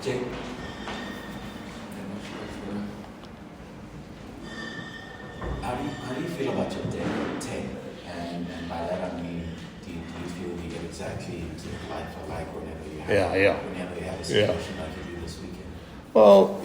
Jake? How do you feel about your depth at 10? And by that I mean, do you feel you get exactly like for like whenever you have a situation like you do this weekend? Well,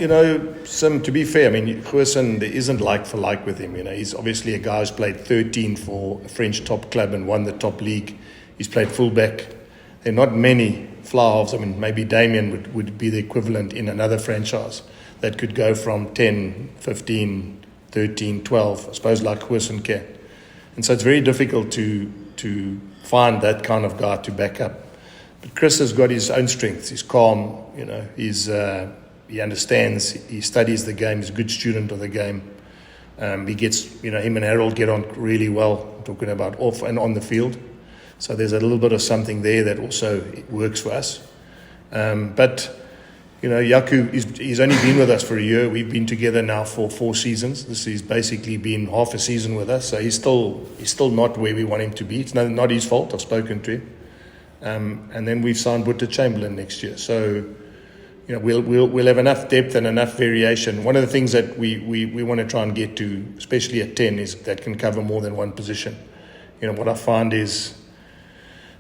Sim, to be fair, I mean, Goosen, there isn't like for like with him. He's obviously a guy who's played 13 for a French top club and won the top league. He's played fullback. There are not many fly halves. I mean, maybe Damien would be the equivalent in another franchise that could go from 10, 15, 13, 12, I suppose, like Goosen can. And so it's very difficult to find that kind of guy to back up. But Chris has got his own strengths. He's calm, he understands, he studies the game, he's a good student of the game. He gets, him and Harold get on really well, talking about off and on the field. So there's a little bit of something there that also works for us. But Yaku, he's only been with us for a year. We've been together now for 4 seasons. He's basically been half a season with us. So he's still not where we want him to be. It's not his fault. I've spoken to him. And then we've signed Boetz Chamberlain next year. So we'll have enough depth and enough variation. One of the things that we want to try and get to, especially at 10, is that can cover more than one position. What I find is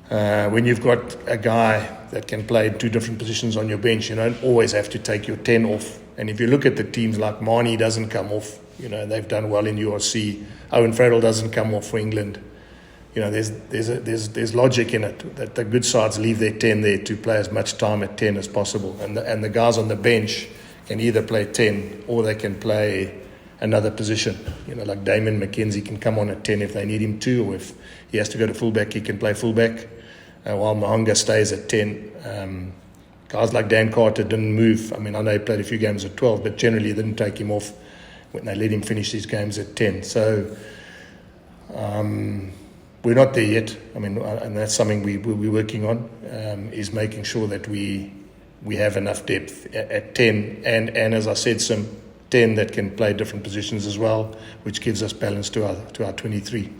when you've got a guy that can play 2 different positions on your bench, you don't always have to take your 10 off. And if you look at the teams like Marnie doesn't come off, they've done well in URC. Owen Farrell doesn't come off for England. There's logic in it that the good sides leave their 10 there to play as much time at 10 as possible. And the guys on the bench can either play 10 or they can play another position. Like Damon McKenzie can come on at 10 if they need him to, or if he has to go to fullback, he can play fullback. While Mahanga stays at 10. Guys like Dan Carter didn't move. I mean, I know he played a few games at 12, but generally they didn't take him off when they let him finish these games at 10. So we're not there yet. I mean, and that's something we're working on, is making sure that we have enough depth at 10. And as I said, some 10 that can play different positions as well, which gives us balance to our 23.